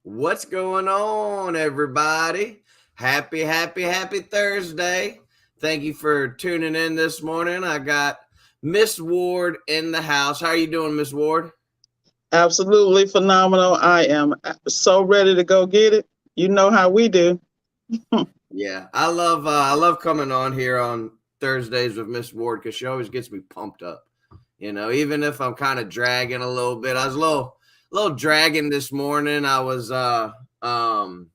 What's going on, everybody? Happy Thursday. Thank you for tuning in this morning. I got Miss Ward in the house. How are you doing, Miss Ward? Absolutely phenomenal. I am so ready to go get it. You know how we do. Yeah, I love coming on here on Thursdays with Miss Ward because she always gets me pumped up. Even if I'm kind of dragging a little bit. I was a little dragging this morning. I was um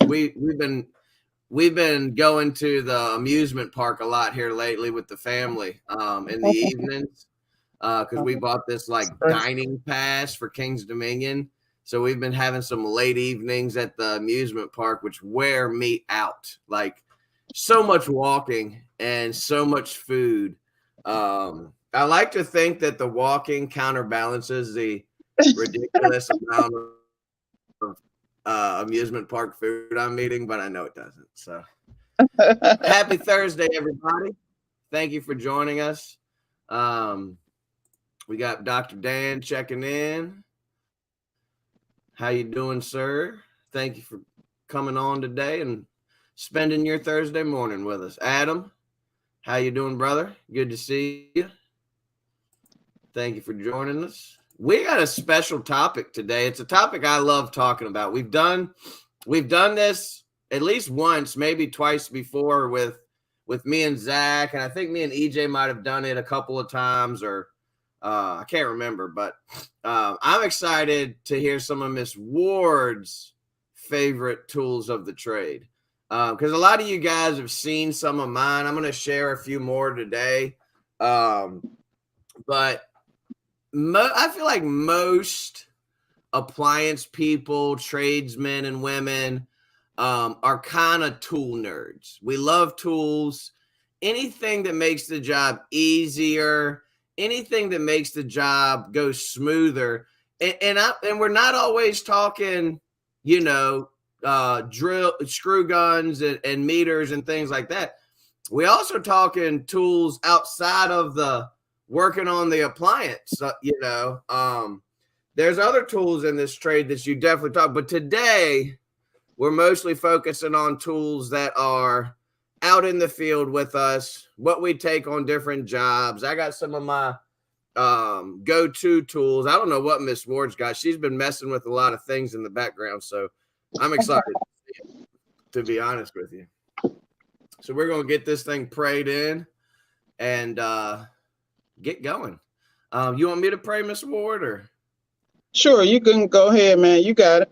we've been going to the amusement park a lot here lately with the family in the evenings because we bought this like dining pass for King's Dominion. So we've been having some late evenings at the amusement park, which wear me out. Like so much walking and so much food. I like to think that the walking counterbalances the ridiculous amount of amusement park food I'm eating, but I know it doesn't. So happy Thursday, everybody. Thank you for joining us. Um, we got Dr. Dan checking in. How you doing, sir? Thank you for coming on today and spending your Thursday morning with us. Adam, how you doing, brother? Good to see you. Thank you for joining us. We got a special topic today. It's a topic I love talking about. We've done this at least once, maybe twice before with me and Zach, and I think me and EJ might have done it a couple of times, or I can't remember. But I'm excited to hear some of Miss Ward's favorite tools of the trade because a lot of you guys have seen some of mine. I'm going to share a few more today, but I feel like most appliance people, tradesmen and women, are kind of tool nerds. We love tools. Anything that makes the job easier, anything that makes the job go smoother. And we're not always talking, drill, screw guns and meters and things like that. We also talking tools outside of the working on the appliance. There's other tools in this trade that you definitely talk. But today, we're mostly focusing on tools that are out in the field with us, what we take on different jobs. I got some of my go-to tools. I don't know what Miss Ward's got. She's been messing with a lot of things in the background, so I'm excited to be honest with you. So we're going to get this thing prayed in and get going. You want me to pray, Miss Ward, or? Sure, you can go ahead, man. You got it.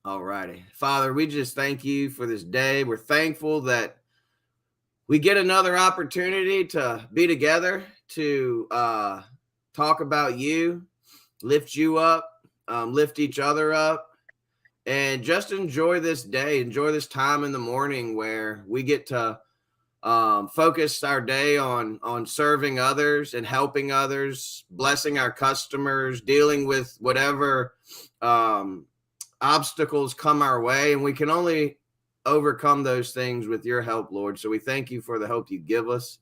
All righty. Father, we just thank you for this day. We're thankful that we get another opportunity to be together to talk about you, lift you up, lift each other up, and just enjoy this day, enjoy this time in the morning where we get to focus our day on serving others and helping others, blessing our customers, dealing with whatever obstacles come our way. And we can only overcome those things with your help, Lord. So we thank you for the help you give us.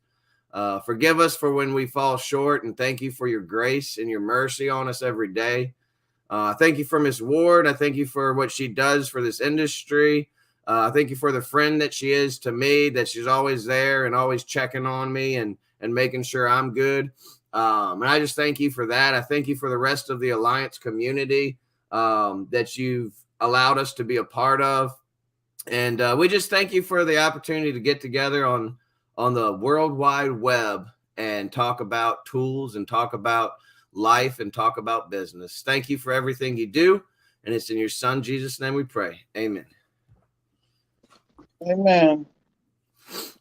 Forgive us for when we fall short, and thank you for your grace and your mercy on us every day. Thank you for Miss Ward. I thank you for what she does for this industry. Thank you for the friend that she is to me, that she's always there and always checking on me and making sure I'm good. And I just thank you for that. I thank you for the rest of the Alliance community that you've allowed us to be a part of. And we just thank you for the opportunity to get together on the World Wide Web and talk about tools and talk about life and talk about business. Thank you for everything you do. And it's in your son, Jesus' name we pray. Amen. Amen.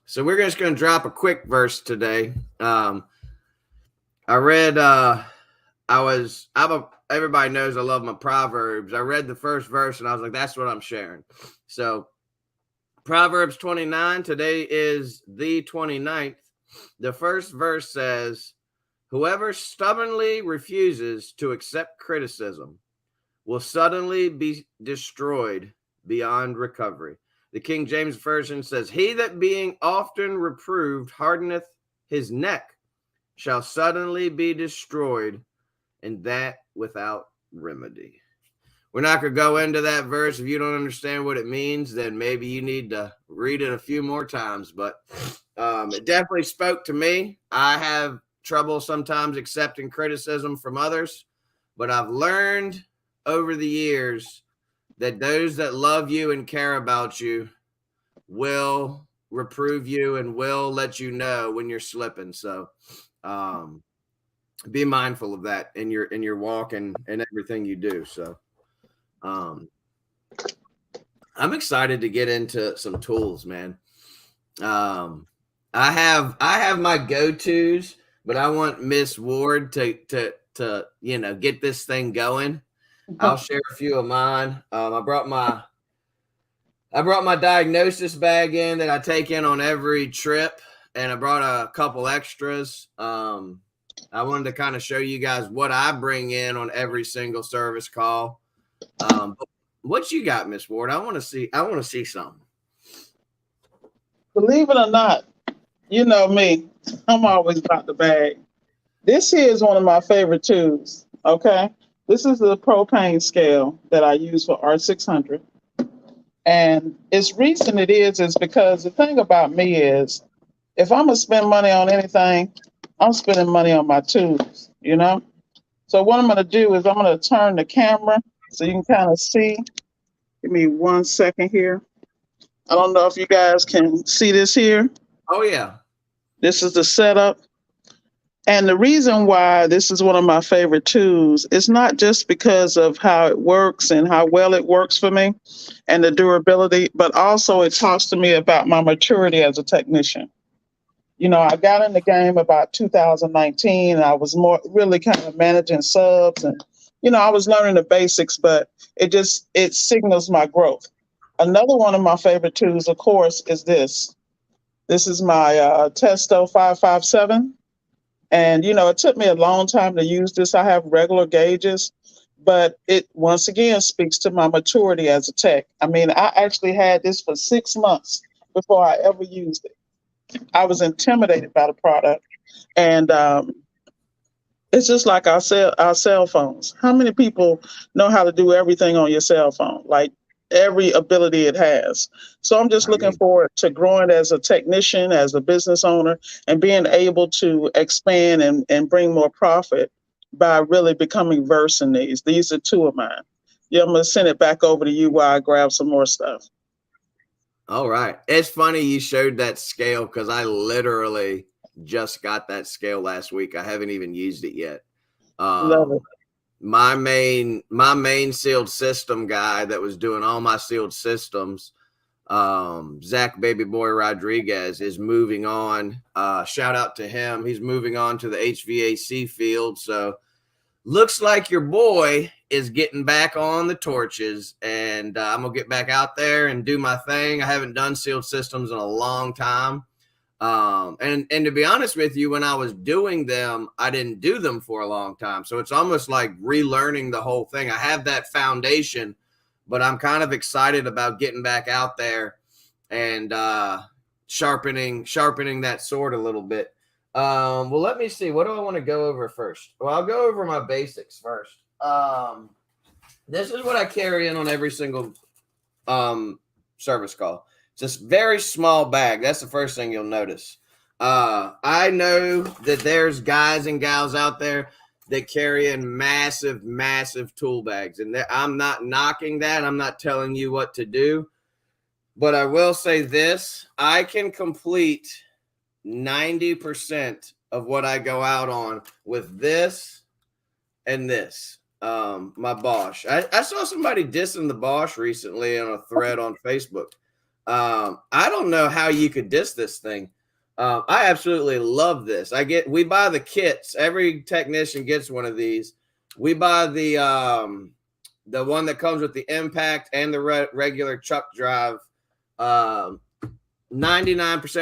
So we're just going to drop a quick verse today. I read, everybody knows I love my Proverbs. I read the first verse and I was like, that's what I'm sharing. So Proverbs 29, today is the 29th. The first verse says, whoever stubbornly refuses to accept criticism will suddenly be destroyed beyond recovery. The King James Version says, he that being often reproved hardeneth his neck shall suddenly be destroyed, and that without remedy. we're not going to go into that verse. If you don't understand what it means, then maybe you need to read it a few more times. But it definitely spoke to me. I have trouble sometimes accepting criticism from others, but I've learned over the years that those that love you and care about you will reprove you and will let you know when you're slipping. So be mindful of that in your walk and everything you do. So I'm excited to get into some tools, man. I have my go-tos, but I want Miss Ward to get this thing going. I'll share a few of mine. I brought my diagnosis bag in that I take in on every trip, and I brought a couple extras. I wanted to kind of show you guys what I bring in on every single service call. What you got, Miss Ward? I want to see something. Believe it or not, you know me, I'm always about the bag. This here is one of my favorite tools, okay? This is the propane scale that I use for R600. And it's reason it is because the thing about me is, if I'm going to spend money on anything, I'm spending money on my tools, you know? So what I'm going to do is I'm going to turn the camera so you can kind of see. Give me 1 second here. I don't know if you guys can see this here. Oh, yeah. This is the setup. And the reason why this is one of my favorite tools is not just because of how it works and how well it works for me and the durability, but also it talks to me about my maturity as a technician. You know, I got in the game about 2019 and I was really kind of managing subs and, you know, I was learning the basics, but it signals my growth. Another one of my favorite tools, of course, is this. This is my Testo 557. And, you know, it took me a long time to use this. I have regular gauges, but it once again speaks to my maturity as a tech. I mean, I actually had this for 6 months before I ever used it. I was intimidated by the product. And it's just like our cell phones. How many people know how to do everything on your cell phone? Like every ability it has. So I'm just looking forward to growing as a technician, as a business owner, and being able to expand and bring more profit by really becoming versed in these. These are 2 of mine. Yeah, I'm going to send it back over to you while I grab some more stuff. All right. It's funny you showed that scale because I literally just got that scale last week. I haven't even used it yet. Love it. My main sealed system guy that was doing all my sealed systems, Zach Baby Boy Rodriguez, is moving on. Shout out to him. He's moving on to the HVAC field. So looks like your boy is getting back on the torches, and I'm going to get back out there and do my thing. I haven't done sealed systems in a long time. And to be honest with you, when I was doing them, I didn't do them for a long time. So it's almost like relearning the whole thing. I have that foundation, but I'm kind of excited about getting back out there and sharpening that sword a little bit. Well, let me see. What do I want to go over first? Well, I'll go over my basics first. This is what I carry in on every single service call. Just very small bag. That's the first thing you'll notice. I know that there's guys and gals out there that carry in massive, massive tool bags. And I'm not knocking that. I'm not telling you what to do. But I will say this. I can complete 90% of what I go out on with this and this. My Bosch. I saw somebody dissing the Bosch recently on a thread on Facebook. I don't know how you could diss this thing. I absolutely love this. We buy the kits. Every technician gets one of these. We buy the one that comes with the impact and the regular chuck drive. 99%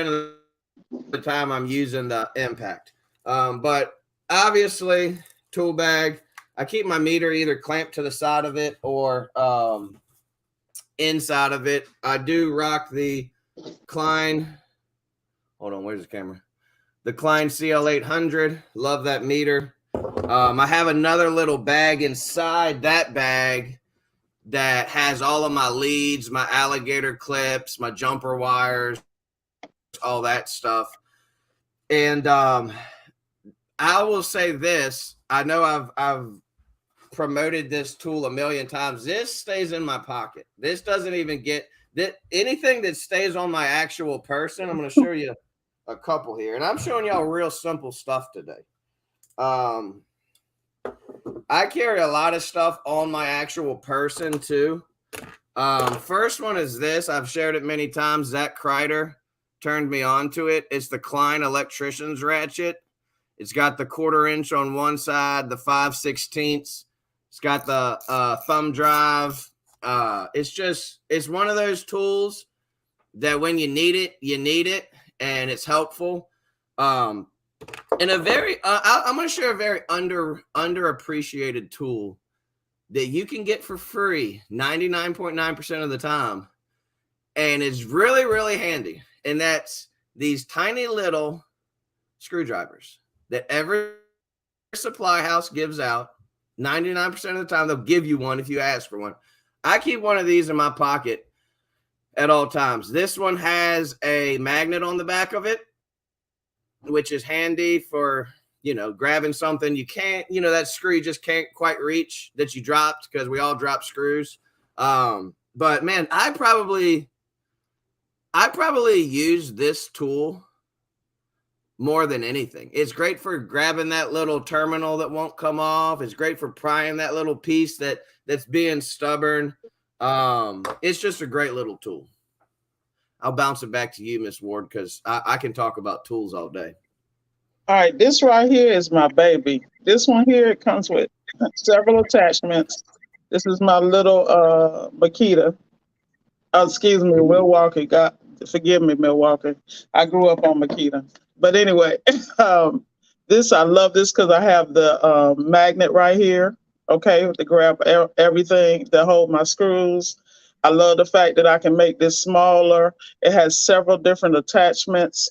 of the time I'm using the impact. But obviously, tool bag. I keep my meter either clamped to the side of it or inside of it. I do rock the Klein. Hold on, where's the camera? The Klein CL800. Love that meter. I have another little bag inside that bag that has all of my leads, my alligator clips, my jumper wires, all that stuff. And I will say this. I know I've promoted this tool a million times. This stays in my pocket. This doesn't even get that anything that stays on my actual person. I'm going to show you a couple here, and I'm showing y'all real simple stuff today. I carry a lot of stuff on my actual person too. First one is this. I've shared it many times. Zach Kreider turned me on to it. It's the Klein electrician's ratchet. It's got the 1/4 inch on one side, the 5/16. It's got the thumb drive. It's one of those tools that when you need it, and it's helpful. And a very, I'm going to share a very underappreciated tool that you can get for free 99.9% of the time. And it's really, really handy. And that's these tiny little screwdrivers that every supply house gives out. 99% of the time, they'll give you one if you ask for one. I keep one of these in my pocket at all times. This one has a magnet on the back of it, which is handy for, grabbing something you can't, that screw you just can't quite reach that you dropped, because we all drop screws. But man, I probably use this tool more than anything. It's great for grabbing that little terminal that won't come off. It's great for prying that little piece that's being stubborn. It's just a great little tool. I'll bounce it back to you, Miss Ward, because I can talk about tools all day. All right, this right here is my baby. This one here, it comes with several attachments. This is my little Makita. Excuse me, Milwaukee. God, forgive me, Milwaukee. I grew up on Makita. But anyway, I love this because I have the magnet right here, okay, to grab everything, to hold my screws. I love the fact that I can make this smaller. It has several different attachments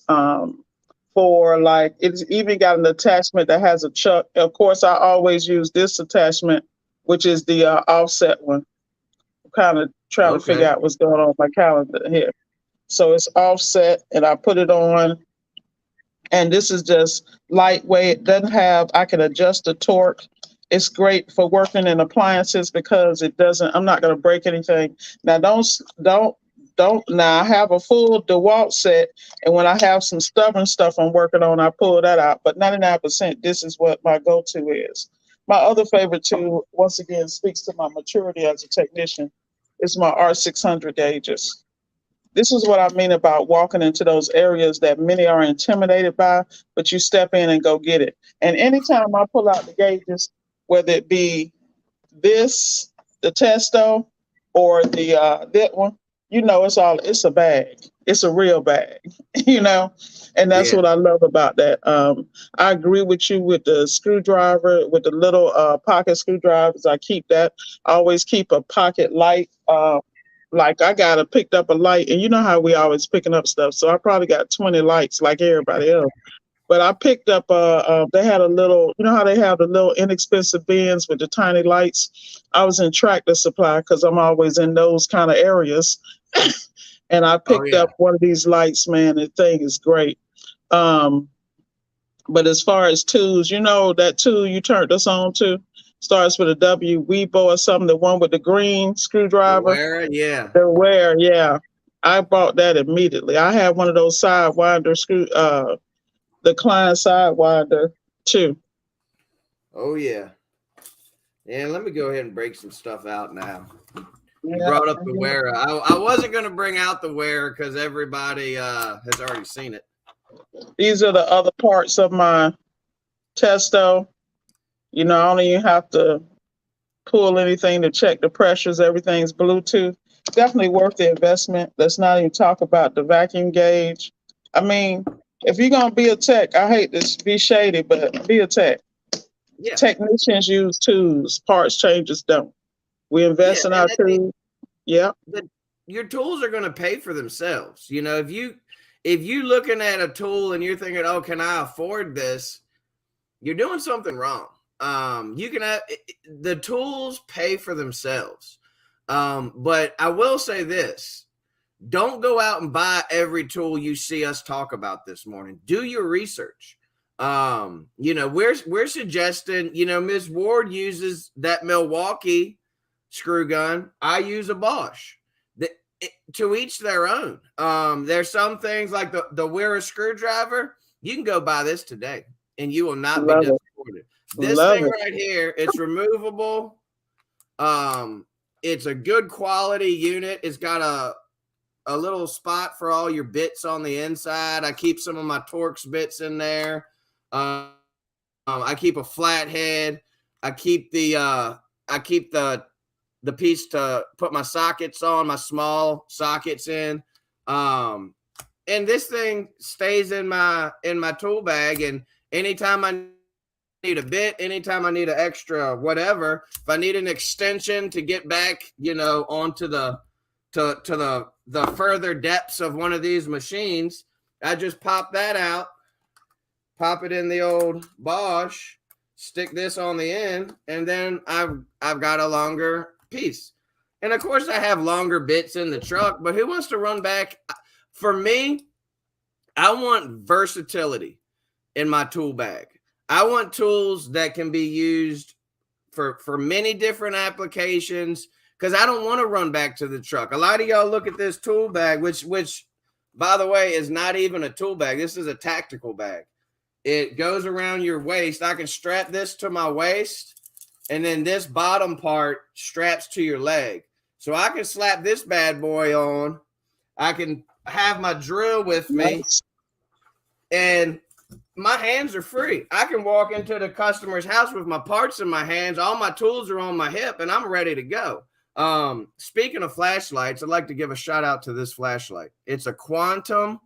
it's even got an attachment that has a chuck. Of course, I always use this attachment, which is the offset one. I'm kind of trying to figure out what's going on with my calendar here. So it's offset, and I put it on. And this is just lightweight. I can adjust the torque. It's great for working in appliances because I'm not going to break anything. Now, now I have a full DeWalt set, and when I have some stubborn stuff I'm working on, I pull that out. But 99%, this is what my go-to is. My other favorite tool, once again, speaks to my maturity as a technician, is my R600 gauges. This is what I mean about walking into those areas that many are intimidated by, but you step in and go get it. And anytime I pull out the gauges, whether it be this, the Testo, or that one, it's a bag. It's a real bag, and that's what I love about that. I agree with you with the screwdriver, with the little pocket screwdrivers. I keep that. I always keep a pocket light. Like I picked up a light, and you know how we always picking up stuff. So I probably got 20 lights like everybody else. But I picked up they had a little, how they have the little inexpensive bins with the tiny lights. I was in Tractor Supply because I'm always in those kind of areas. And I picked up one of these lights, man. The thing is great. But as far as tools, that tool you turned us on to starts with a W, Weibo or something, the one with the green screwdriver. The Ware, yeah. I bought that immediately. I had one of those Sidewinder the Klein Sidewinder too. Oh yeah. And let me go ahead and break some stuff out now. You brought up the Ware. I wasn't going to bring out the Ware because everybody has already seen it. These are the other parts of my Testo. I don't even have to pull anything to check the pressures. Everything's Bluetooth. Definitely worth the investment. Let's not even talk about the vacuum gauge. I mean, if you're going to be a tech, I hate to be shady, but be a tech. Yeah. Technicians use tools. Parts changers don't. We invest in our tools. Your tools are going to pay for themselves. If you're looking at a tool and you're thinking, oh, can I afford this? You're doing something wrong. The tools pay for themselves. But I will say this: don't go out and buy every tool you see us talk about this morning. Do your research. We're suggesting, Ms. Ward uses that Milwaukee screw gun. I use a Bosch. To each their own. There's some things like the Wera screwdriver. You can go buy this today and you will not be disappointed. This thing right here, it's removable. It's a good quality unit. It's got a little spot for all your bits on the inside. I keep some of my Torx bits in there. I keep a flathead. I keep the piece to put my sockets on, my small sockets in. And this thing stays in my tool bag. And anytime I need a bit, anytime I need an extra whatever, if I need an extension to get back, onto the further depths of one of these machines, I just pop that out, pop it in the old Bosch, stick this on the end, and then I've got a longer piece. And of course I have longer bits in the truck, but who wants to run back? For me, I want versatility in my tool bag. I want tools that can be used for many different applications, because I don't want to run back to the truck. A lot of y'all look at this tool bag, which by the way is not even a tool bag. This is a tactical bag. It goes around your waist. I can strap this to my waist, and then this bottom part straps to your leg. So I can slap this bad boy on. I can have my drill with me, and my hands are free. I can walk into the customer's house with my parts in my hands. All my tools are on my hip, and I'm ready to go. Speaking of flashlights, I'd like to give a shout out to this flashlight. It's a Quantum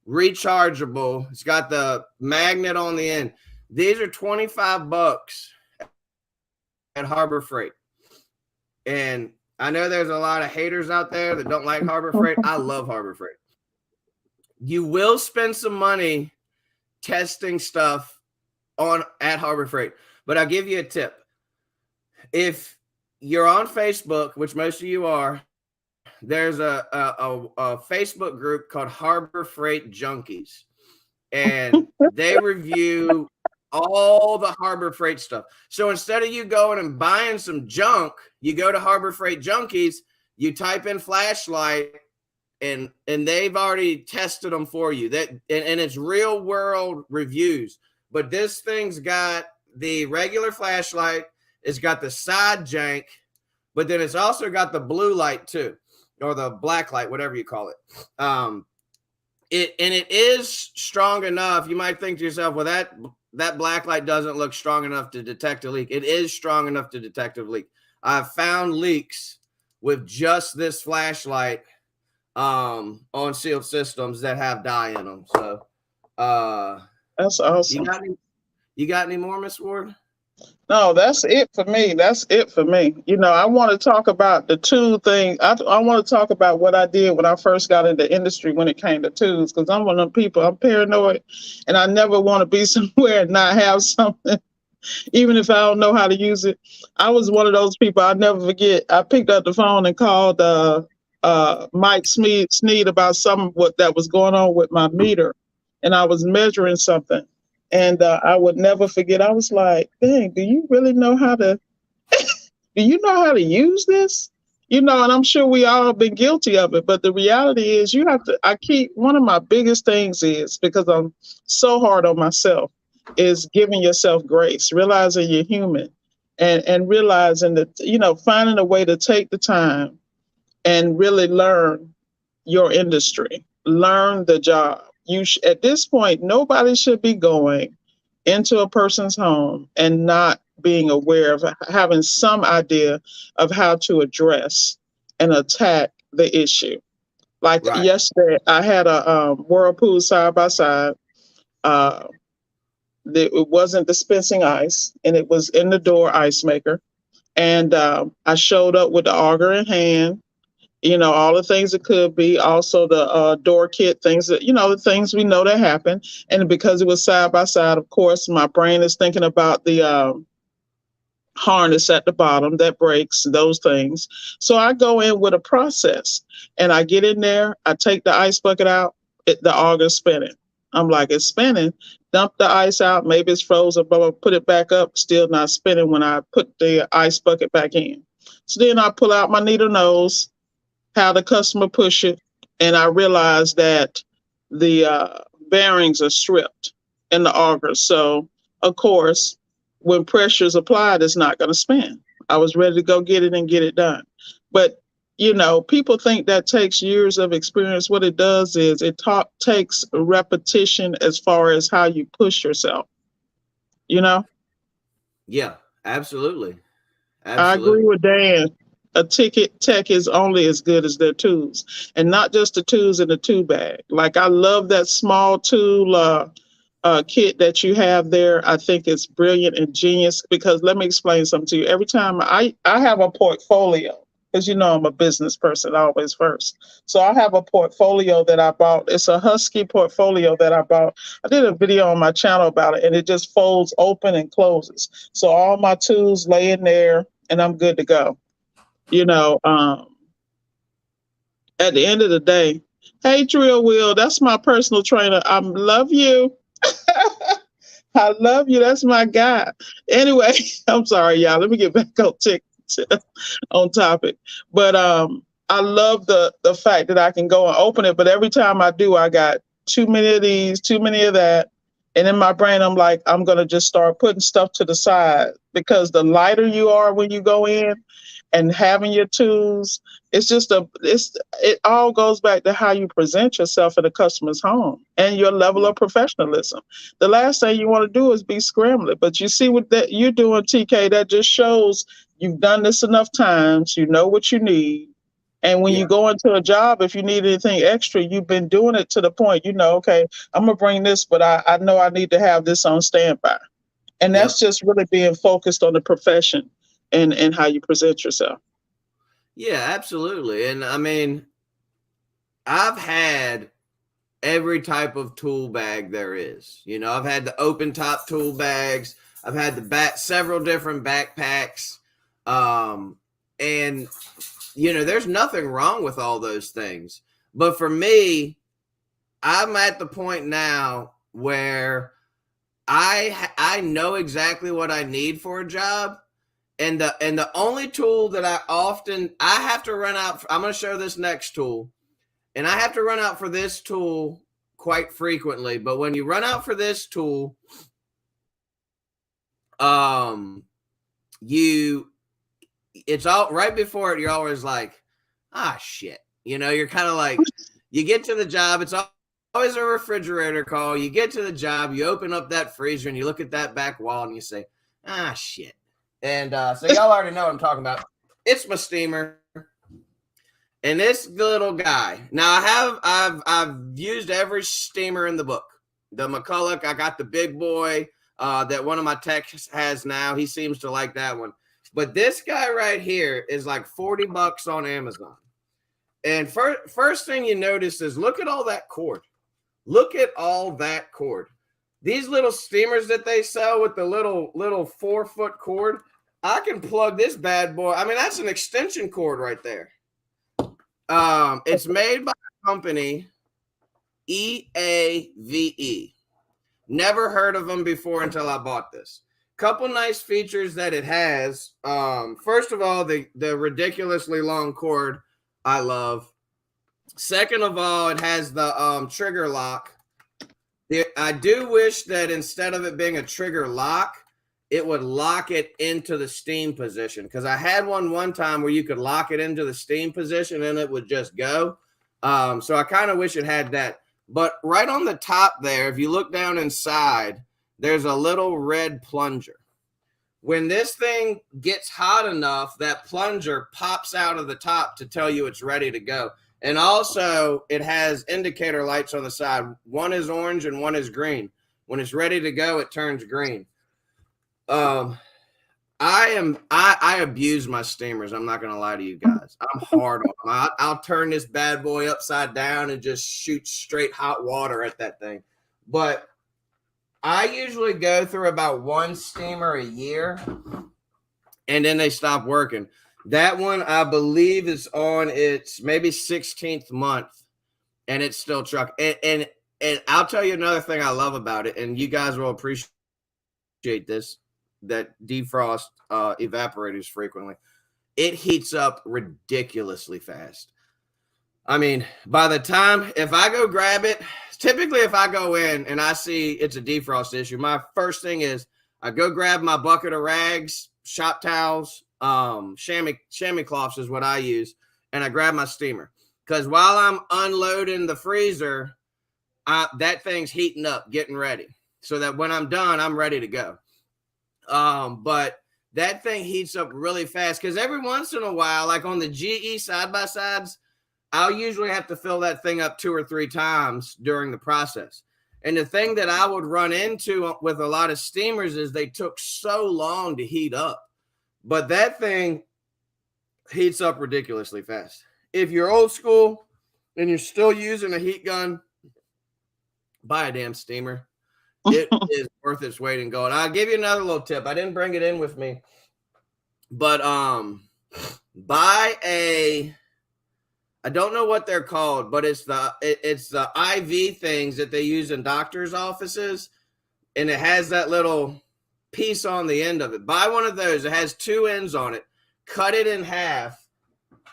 rechargeable. It's got the magnet on the end. These are $25 at Harbor Freight. And I know there's a lot of haters out there that don't like Harbor Freight. I love Harbor Freight. You will spend some money testing stuff at Harbor Freight, but I'll give you a tip. If you're on Facebook, which most of you are, there's a Facebook group called Harbor Freight Junkies, and they review all the Harbor Freight stuff. So instead of you going and buying some junk, you go to Harbor Freight Junkies, you type in flashlight, and they've already tested them for you. And it's real world reviews. But this thing's got the regular flashlight, it's got the side jank, but then it's also got the blue light too, or the black light, whatever you call it. It is strong enough. You might think to yourself, well, that black light doesn't look strong enough to detect a leak. It is strong enough to detect a leak. I've found leaks with just this flashlight on sealed systems that have dye in them. So that's awesome. You got any more, Miss Ward? No, that's it for me. That's it for me. I want to talk about the tool thing. I want to talk about what I did when I first got into the industry when it came to tools, because I'm one of them people. I'm paranoid, and I never want to be somewhere and not have something, even if I don't know how to use it. I was one of those people. I'll never forget. I picked up the phone and called Mike Sneed about something that was going on with my meter, and I was measuring something. And I would never forget. I was like, dang, do you really know how to use this? And I'm sure we all have been guilty of it. But the reality is one of my biggest things is, because I'm so hard on myself, is giving yourself grace, realizing you're human, and realizing that, finding a way to take the time and really learn your industry, learn the job. At this point, nobody should be going into a person's home and not being aware of having some idea of how to address and attack the issue. Like yesterday, I had a Whirlpool side by side. It wasn't dispensing ice, and it was in the door ice maker. And I showed up with the auger in hand. All the things it could be, also the door kit, things that, the things we know that happen. And because it was side by side, of course, my brain is thinking about the harness at the bottom that breaks, those things. So I go in with a process and I get in there, I take the ice bucket out, the auger's spinning. I'm like, it's spinning. Dump the ice out, maybe it's frozen, but put it back up, still not spinning when I put the ice bucket back in. So then I pull out my needle nose, have the customer push it, and I realize that the bearings are stripped in the auger. So, of course, when pressure is applied, it's not going to spin. I was ready to go get it and get it done. But, people think that takes years of experience. What it does is it takes repetition as far as how you push yourself, Yeah, absolutely. I agree with Dan. A ticket tech is only as good as their tools, and not just the tools in the tool bag. Like, I love that small tool kit that you have there. I think it's brilliant and genius because let me explain something to you. Every time I have a portfolio, because I'm a business person always first. So I have a portfolio that I bought. It's a Husky portfolio that I bought. I did a video on my channel about it, and it just folds open and closes. So all my tools lay in there, and I'm good to go. At the end of the day, hey, Drill Wheel, that's my personal trainer. I love you. I love you. That's my guy. Anyway, I'm sorry, y'all. Let me get back on topic. But I love the fact that I can go and open it. But every time I do, I got too many of these, too many of that. And in my brain, I'm like, I'm going to just start putting stuff to the side because the lighter you are when you go in and having your tools, it all goes back to how you present yourself in a customer's home and your level of professionalism. The last thing you want to do is be scrambling. But you see what that you're doing, TK, that just shows you've done this enough times, you know what you need. And when you go into a job, if you need anything extra, you've been doing it to the point, okay, I'm going to bring this, but I know I need to have this on standby. And that's just really being focused on the profession and how you present yourself. Yeah, absolutely. And I mean, I've had every type of tool bag there is. I've had the open top tool bags. I've had several different backpacks. And there's nothing wrong with all those things. But for me, I'm at the point now where I know exactly what I need for a job. And the only tool that I have to run out for, I'm going to show this next tool, and I have to run out for this tool quite frequently. But when you run out for this tool, it's all right before it. You're always like, shit. You're kind of like, you get to the job. It's always a refrigerator call. You get to the job, you open up that freezer and you look at that back wall and you say, shit. And so y'all already know what I'm talking about. It's my steamer. And this little guy. Now I've used every steamer in the book. The McCulloch, I got the big boy that one of my techs has now. He seems to like that one. But this guy right here is like $40 on Amazon. And first thing you notice is look at all that cord. Look at all that cord. These little steamers that they sell with the little 4-foot cord, I can plug this bad boy. I mean, that's an extension cord right there. It's made by a company, EAVE. Never heard of them before until I bought this. Couple nice features that it has. First of all, the ridiculously long cord I love. Second of all, it has the trigger lock. I do wish that instead of it being a trigger lock, it would lock it into the steam position, because I had one time where you could lock it into the steam position and it would just go. So I kind of wish it had that. But right on the top there, if you look down inside, there's a little red plunger. When this thing gets hot enough, that plunger pops out of the top to tell you it's ready to go. And also, it has indicator lights on the side. One is orange and one is green. When it's ready to go, it turns green. I abuse my steamers. I'm not going to lie to you guys. I'm hard on them. I'll turn this bad boy upside down and just shoot straight hot water at that thing. But I usually go through about one steamer a year. and then they stop working. That one, I believe, is on its maybe 16th month, and it's still truck. And I'll tell you another thing I love about it, and you guys will appreciate this, that defrost evaporators frequently. It heats up ridiculously fast. I mean, by the time, if I go grab it, typically if I go in and I see it's a defrost issue, my first thing is I go grab my bucket of rags, shop towels, chamois cloths is what I use, and I grab my steamer. Because while I'm unloading the freezer, that thing's heating up, getting ready, so that when I'm done, I'm ready to go. But that thing heats up really fast, because every once in a while, like on the GE side-by-sides, I'll usually have to fill that thing up 2 or 3 times during the process. And the thing that I would run into with a lot of steamers is they took so long to heat up. But that thing heats up ridiculously fast. If you're old school and you're still using a heat gun, buy a damn steamer. It is worth its weight in gold. I'll give you another little tip. I didn't bring it in with me, but buy a, I don't know what they're called, but it's the IV things that they use in doctors' offices, and it has that little piece on the end of it. Buy one of those. It has 2 ends on it. Cut it in half,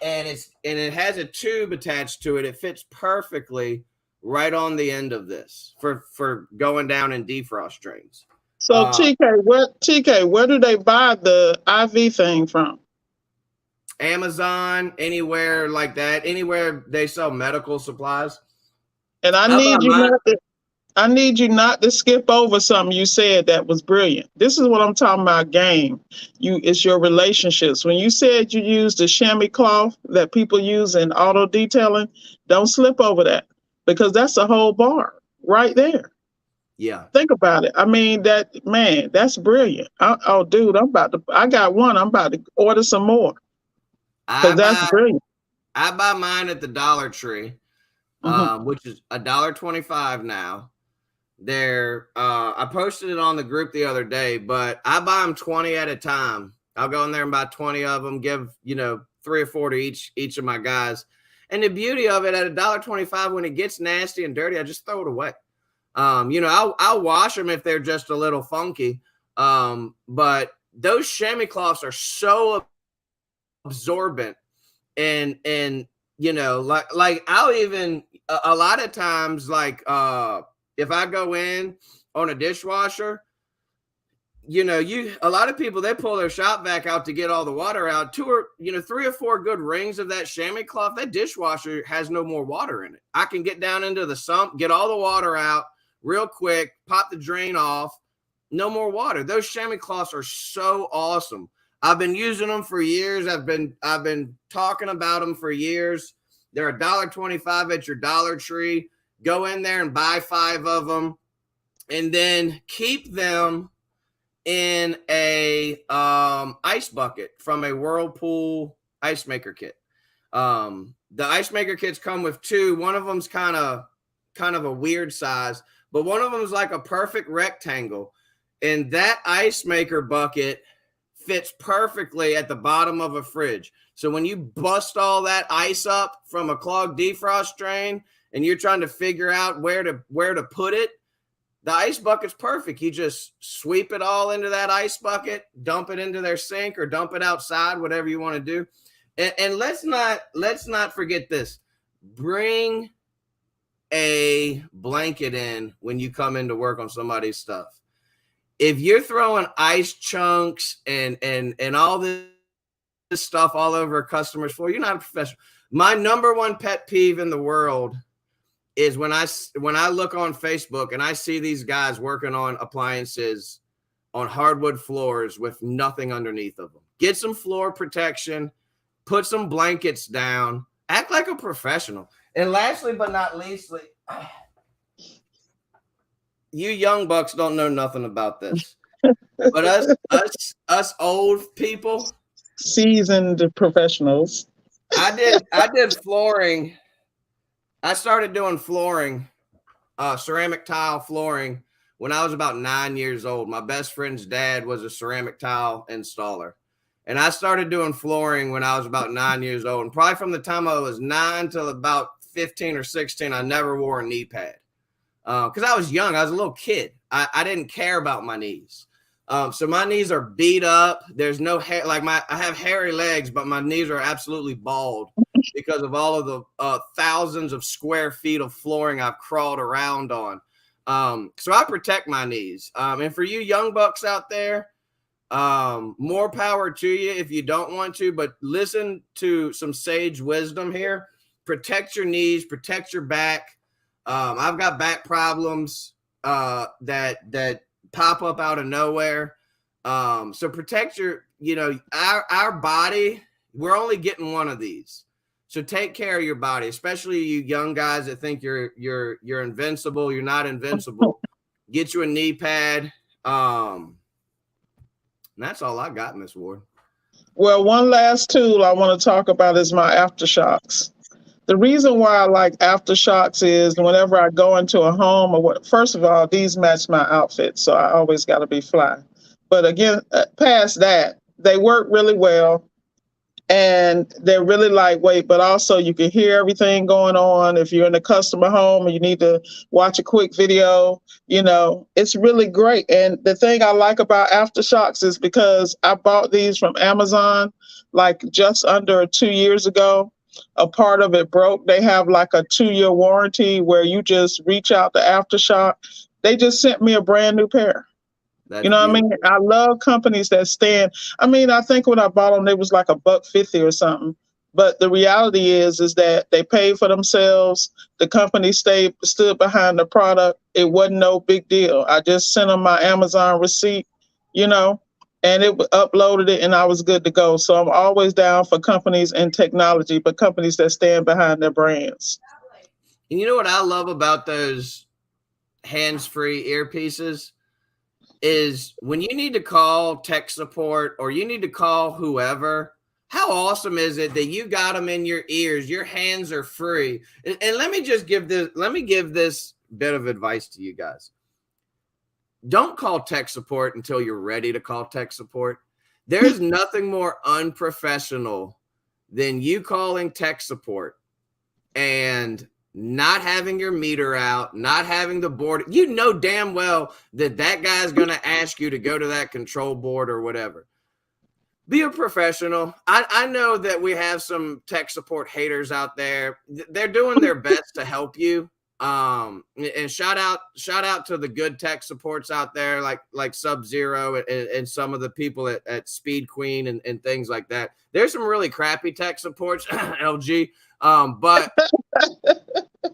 and it has a tube attached to it. It fits perfectly right on the end of this for going down in defrost drains. So TK, where do they buy the IV thing from? Amazon, anywhere like that, anywhere they sell medical supplies. And I need you not to skip over something you said that was brilliant. This is what I'm talking about, game. It's your relationships. When you said you used the chamois cloth that people use in auto detailing, don't slip over that, because that's a whole bar right there. Yeah. Think about it. I mean, that's brilliant. Dude, I got one. I'm about to order some more. Because that's brilliant. I buy mine at the Dollar Tree, which is $1.25 now. I posted it on the group the other day, but I buy them 20 at a time. I'll go in there and buy 20 of them, give 3 or 4 to each of my guys. And the beauty of it, at $1.25, when it gets nasty and dirty, I just throw it away. I'll wash them if they're just a little funky. But those chamois cloths are so absorbent, and like I'll even a lot of times, like if I go in on a dishwasher, a lot of people, they pull their shop vac out to get all the water out. 3 or 4 good rings of that chamois cloth, that dishwasher has no more water in it. I can get down into the sump, get all the water out real quick, pop the drain off, no more water. Those chamois cloths are so awesome. I've been using them for years. I've been talking about them for years. They're $1.25 at your Dollar Tree. Go in there and buy 5 of them, and then keep them in a ice bucket from a Whirlpool ice maker kit. The ice maker kits come with 2. One of them's kind of a weird size, but one of them is like a perfect rectangle, and that ice maker bucket fits perfectly at the bottom of a fridge. So when you bust all that ice up from a clogged defrost drain and you're trying to figure out where to put it, the ice bucket's perfect. You just sweep it all into that ice bucket, dump it into their sink, or dump it outside, whatever you want to do. And let's not forget this. Bring a blanket in when you come into work on somebody's stuff. If you're throwing ice chunks and all this stuff all over a customer's floor, you're not a professional. My number one pet peeve in the world is when I look on Facebook and I see these guys working on appliances on hardwood floors with nothing underneath of them. Get some floor protection, put some blankets down, act like a professional. And lastly but not leastly, you young bucks don't know nothing about this, but us old people, seasoned professionals. I did flooring. I started doing flooring, ceramic tile flooring, when I was about 9 years old. My best friend's dad was a ceramic tile installer, And I started doing flooring when I was about 9 years old. And probably from the time I was 9 till about 15 or 16, I never wore a knee pad. Because I was young. I was a little kid. I didn't care about my knees. So my knees are beat up. There's no hair. Like I have hairy legs, but my knees are absolutely bald because of all of the thousands of square feet of flooring I've crawled around on. So I protect my knees. And for you young bucks out there, more power to you if you don't want to, but listen to some sage wisdom here. Protect your knees, protect your back. I've got back problems that pop up out of nowhere. So protect your, our body. We're only getting one of these. So take care of your body, especially you young guys that think you're invincible. You're not invincible. Get you a knee pad. And that's all I got, Miss Ward. Well, one last tool I want to talk about is my aftershocks. The reason why I like aftershocks is whenever I go into a home first of all, these match my outfit, so I always got to be fly. But again, past that, they work really well. And they're really lightweight, but also you can hear everything going on. If you're in a customer home and you need to watch a quick video, it's really great. And the thing I like about aftershocks is because I bought these from Amazon like just under 2 years ago. A part of it broke. They have like a 2-year warranty where you just reach out to aftershock. They just sent me a brand new pair. That's beautiful. What I mean? I love companies that stand. I mean, I think when I bought them, it was like $1.50 or something. But the reality is that they paid for themselves. The company stood behind the product. It wasn't no big deal. I just sent them my Amazon receipt, and it uploaded it, and I was good to go. So I'm always down for companies and technology, but companies that stand behind their brands. And you know what I love about those hands-free earpieces? Is when you need to call tech support or you need to call whoever, how awesome is it that you got them in your ears, your hands are free. And let me give this bit of advice to you guys. Don't call tech support until you're ready to call tech support. There's nothing more unprofessional than you calling tech support and not having your meter out, not having the board. You know damn well that guy's going to ask you to go to that control board or whatever. Be a professional. I know that we have some tech support haters out there. They're doing their best to help you. And shout out to the good tech supports out there, like Sub-Zero and some of the people at Speed Queen and things like that. There's some really crappy tech supports, LG. But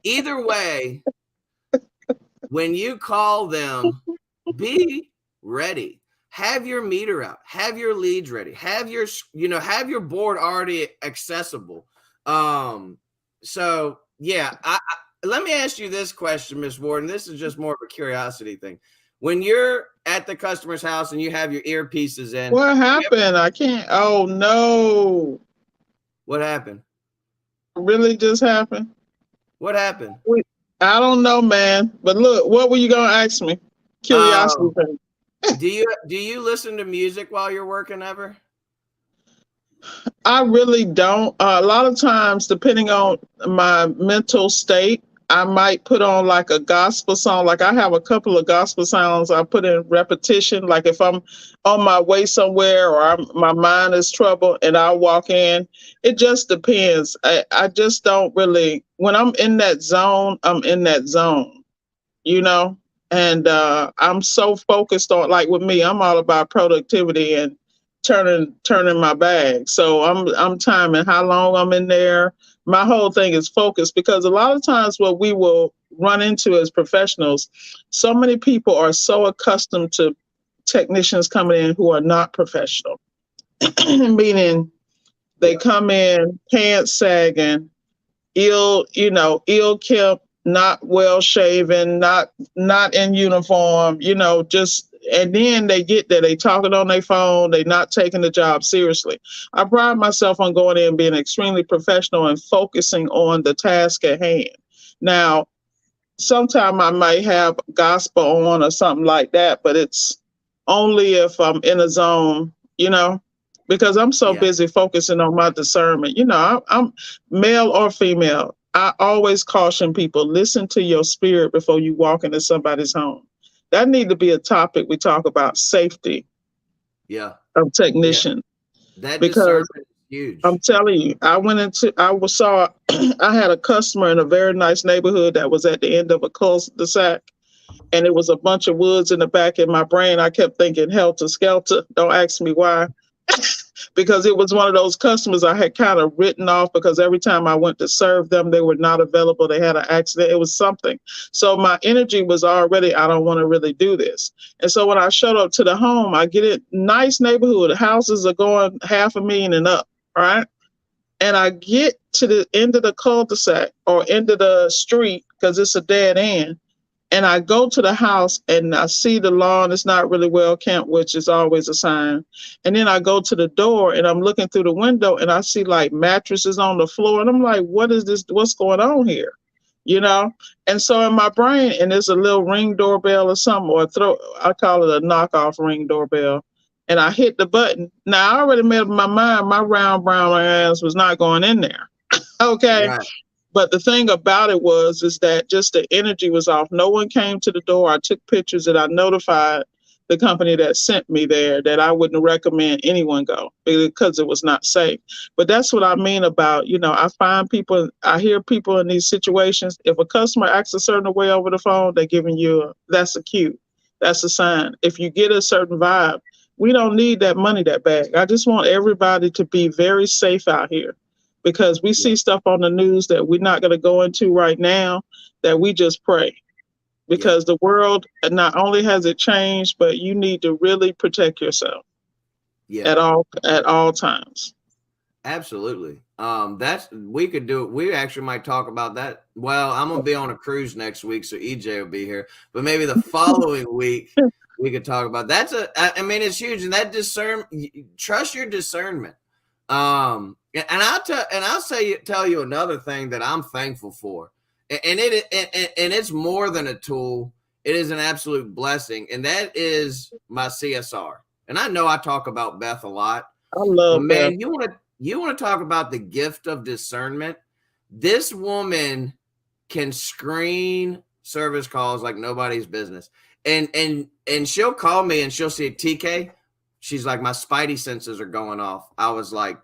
either way, when you call them, be ready. Have your meter out. Have your leads ready. Have your board already accessible. So yeah, let me ask you this question, Ms. Warden. This is just more of a curiosity thing. When you're at the customer's house and you have your earpieces in, what happened? I can't. Oh no! What happened? Really just happened? What happened? I don't know, man. But look, what were you gonna ask me? Curiosity thing. Do you listen to music while you're working ever? I really don't. A lot of times, depending on my mental state, I might put on like a gospel song. Like I have a couple of gospel songs I put in repetition. Like if I'm on my way somewhere or my mind is troubled and I walk in, it just depends. I just don't really, when I'm in that zone, I'm in that zone, and I'm so focused on, like with me, I'm all about productivity and turning my bag. So I'm timing how long I'm in there. My whole thing is focused because a lot of times what we will run into as professionals, so many people are so accustomed to technicians coming in who are not professional, meaning they come in pants sagging, ill-kept, not well shaven, not in uniform, and then they get there, they talking on their phone, they not taking the job seriously. I pride myself on going in and being extremely professional and focusing on the task at hand. Now, sometime I might have gospel on or something like that, but it's only if I'm in a zone, because I'm so Yeah. busy focusing on my discernment. You know, I'm male or female. I always caution people, listen to your spirit before you walk into somebody's home. That need to be a topic we talk about, safety Yeah. of Yeah. technicians. That Because discernment is huge. I'm telling you, saw I had a customer in a very nice neighborhood that was at the end of a cul-de-sac, and it was a bunch of woods in the back. In my brain, I kept thinking helter skelter. Don't ask me why. Because it was one of those customers I had kind of written off, because every time I went to serve them, they were not available. They had an accident. It was something. So my energy was already, I don't want to really do this. And so when I showed up to the home, I get it, nice neighborhood. Houses are going $500,000 and up. All right. And I get to the end of the cul-de-sac or end of the street, because it's a dead end. And I go to the house and I see the lawn is not really well kept, which is always a sign. And then I go to the door and I'm looking through the window and I see like mattresses on the floor. And I'm like, what is this? What's going on here? You know? And so in my brain, and there's a little Ring doorbell or something, or I call it a knockoff Ring doorbell. And I hit the button. Now I already made up my mind, my round brown ass was not going in there. Okay. Right. But the thing about it is that just the energy was off. No one came to the door. I took pictures and I notified the company that sent me there that I wouldn't recommend anyone go because it was not safe. But that's what I mean about, you know, I hear people in these situations. If a customer acts a certain way over the phone, they're giving you that's a cue. That's a sign. If you get a certain vibe, we don't need that money that bad. I just want everybody to be very safe out here, because we see stuff on the news that we're not going to go into right now, that we just pray, because the world, not only has it changed, but you need to really protect yourself at all times. Absolutely. We could do it. We actually might talk about that. Well, I'm gonna be on a cruise next week, so EJ will be here. But maybe the following week we could talk about I mean, it's huge, and that trust your discernment. And I'll tell you another thing that I'm thankful for, and it's more than a tool. It is an absolute blessing, and that is my CSR. And I know I talk about Beth a lot. I love Beth. Man, you want to talk about the gift of discernment? This woman can screen service calls like nobody's business. And she'll call me and she'll say, TK, she's like, my spidey senses are going off. I was like,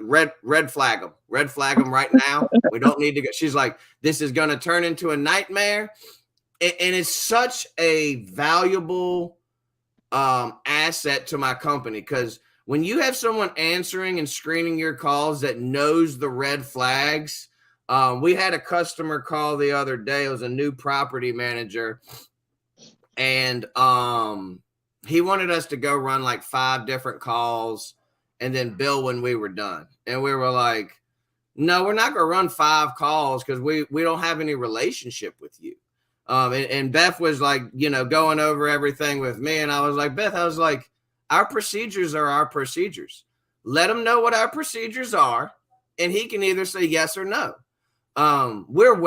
red flag them. Red flag them right now. We don't need to go. She's like, this is going to turn into a nightmare. And it's such a valuable asset to my company, because when you have someone answering and screening your calls that knows the red flags, we had a customer call the other day. It was a new property manager, and he wanted us to go run like 5 different calls and then bill when we were done. And we were like, no, we're not going to run 5 calls because we don't have any relationship with you. And Beth was like, you know, going over everything with me. And I was like, Beth, our procedures are our procedures. Let him know what our procedures are, and he can either say yes or no. We're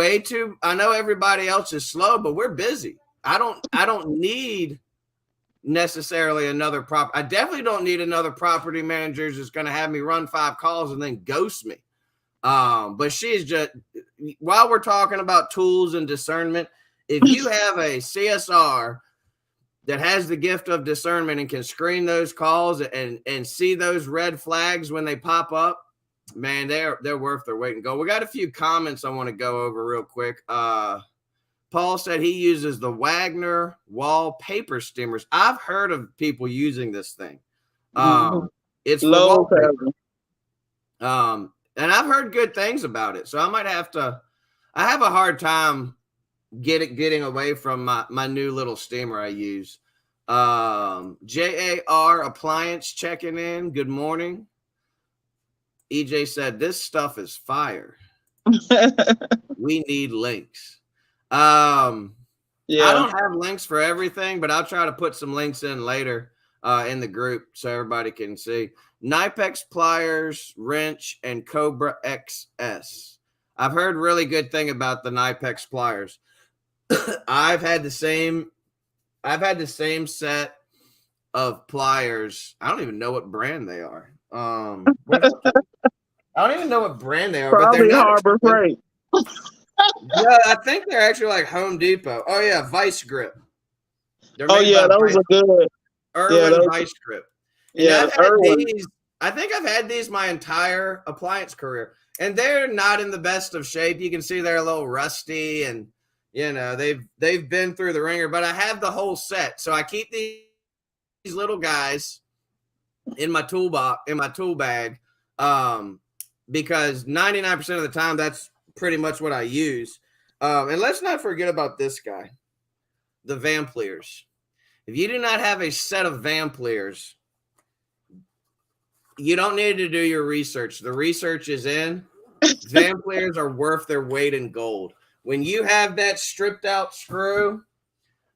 I know everybody else is slow, but we're busy. I don't need necessarily I definitely don't need another property manager that's going to have me run 5 calls and then ghost me. But she's just, while we're talking about tools and discernment, if you have a CSR that has the gift of discernment and can screen those calls and see those red flags when they pop up, man, they're worth their weight in gold. We got a few comments I want to go over real quick. Paul said he uses the Wagner wallpaper steamers. I've heard of people using this thing. It's for wallpaper. And I've heard good things about it. So I might have to. I have a hard time getting away from my new little steamer I use. JAR Appliance checking in. Good morning. EJ said this stuff is fire. We need links. I don't have links for everything, but I'll try to put some links in later in the group so everybody can see. Knipex pliers, wrench, and Cobra XS. I've heard really good thing about the Knipex pliers. I've had the same set of pliers. I don't even know what brand they are. I don't even know what brand they are, but they're Probably not Harbor expensive. Freight. Yeah, I think they're actually like Home Depot. Oh yeah, Vice Grip. They're Oh made yeah, by those are good. Yeah, Irwin those. Vice Grip. And Yeah, I've had Irwin. these. I think I've had these my entire appliance career, and they're not in the best of shape. You can see they're a little rusty, and they've been through the ringer. But I have the whole set, so I keep these little guys in my tool bag, because 99% of the time that's pretty much what I use. And let's not forget about this guy, the Vampliers. If you do not have a set of Vampliers, you don't need to do your research. The research is in. Vampliers are worth their weight in gold. When you have that stripped out screw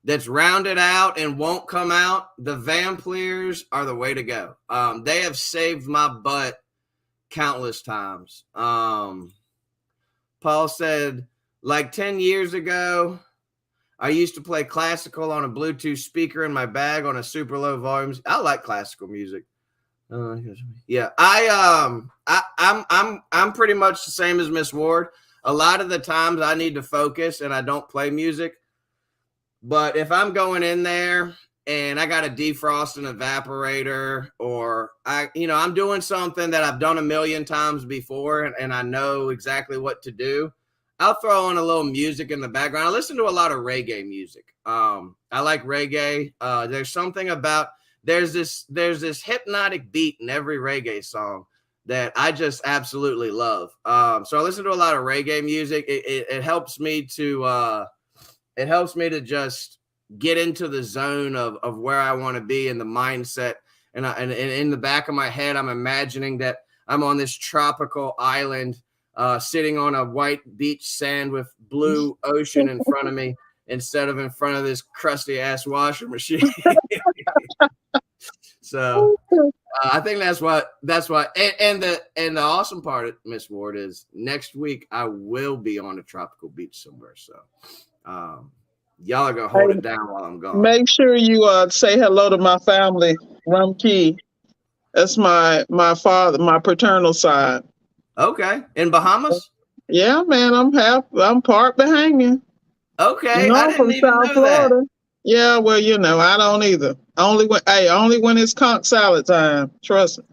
that's rounded out and won't come out, the Vampliers are the way to go. They have saved my butt countless times. Paul said, like 10 years ago, I used to play classical on a Bluetooth speaker in my bag on a super low volumes. I like classical music. Yeah, I'm pretty much the same as Miss Ward. A lot of the times I need to focus and I don't play music. But if I'm going in there and I got to defrost an evaporator, or I'm doing something that I've done a million times before and I know exactly what to do, I'll throw on a little music in the background. I listen to a lot of reggae music. I like reggae. There's something about there's this hypnotic beat in every reggae song that I just absolutely love. So I listen to a lot of reggae music. It helps me to just get into the zone of where I want to be in the mindset. And in the back of my head, I'm imagining that I'm on this tropical island, sitting on a white beach sand with blue ocean in front of me instead of in front of this crusty ass washing machine. So I think that's what and the awesome part, Miss Ward, is next week I will be on a tropical beach somewhere. So y'all are gonna hold it down while I'm gone. Make sure you say hello to my family, Rumkey. That's my father, my paternal side. Okay, in Bahamas. Yeah, man, I'm part Bahamian. Okay, I didn't from even South know Florida. that. Yeah, well, I don't either. Only when it's conch salad time. Trust me.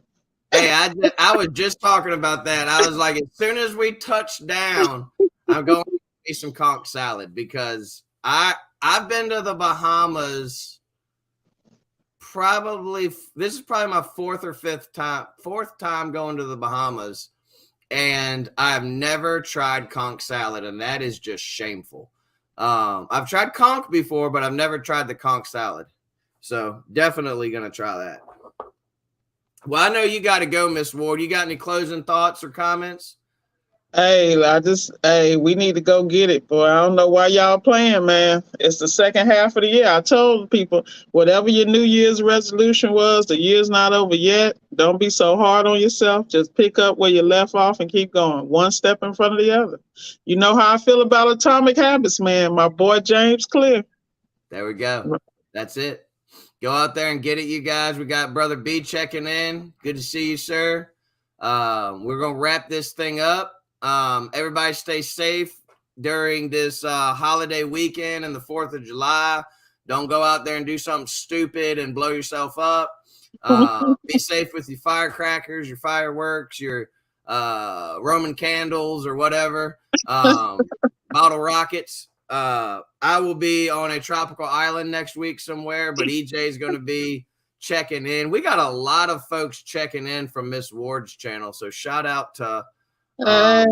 Hey, I was just talking about that. I was like, as soon as we touch down, I'm going to eat some conch salad, because I've been to the Bahamas. This is probably my fourth time going to the Bahamas, and I've never tried conch salad, and that is just shameful. I've tried conch before, but I've never tried the conch salad. So definitely going to try that. Well, I know you got to go, Miss Ward. You got any closing thoughts or comments? Hey, we need to go get it, boy. I don't know why y'all playing, man. It's the second half of the year. I told people, whatever your New Year's resolution was, the year's not over yet. Don't be so hard on yourself. Just pick up where you left off and keep going, one step in front of the other. You know how I feel about Atomic Habits, man. My boy James Clear. There we go. That's it. Go out there and get it, you guys. We got Brother B checking in. Good to see you, sir. We're going to wrap this thing up. Everybody stay safe during this holiday weekend and the 4th of July. Don't go out there and do something stupid and blow yourself up. Be safe with your firecrackers, your fireworks, your Roman candles or whatever, bottle rockets. I will be on a tropical island next week somewhere, but EJ is going to be checking in. We got a lot of folks checking in from Miss Ward's channel, so shout out to Body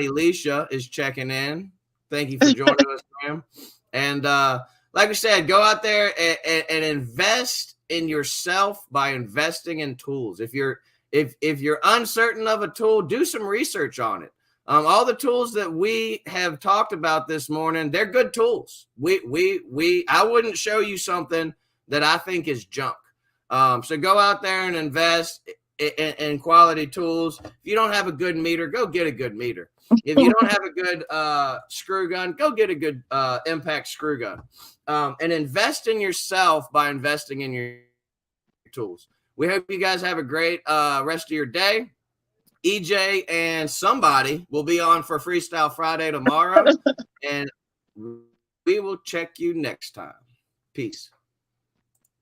Leisha is checking in. Thank you for joining us, ma'am. And like I said, go out there and invest in yourself by investing in tools. If you're uncertain of a tool, do some research on it. All the tools that we have talked about this morning, they're good tools. I wouldn't show you something that I think is junk. So go out there and invest. and quality tools. If you don't have a good meter, go get a good meter. If you don't have a good screw gun, go get a good impact screw gun. And invest in yourself by investing in your tools. We hope you guys have a great rest of your day. EJ and somebody will be on for Freestyle Friday tomorrow, and we will check you next time. Peace.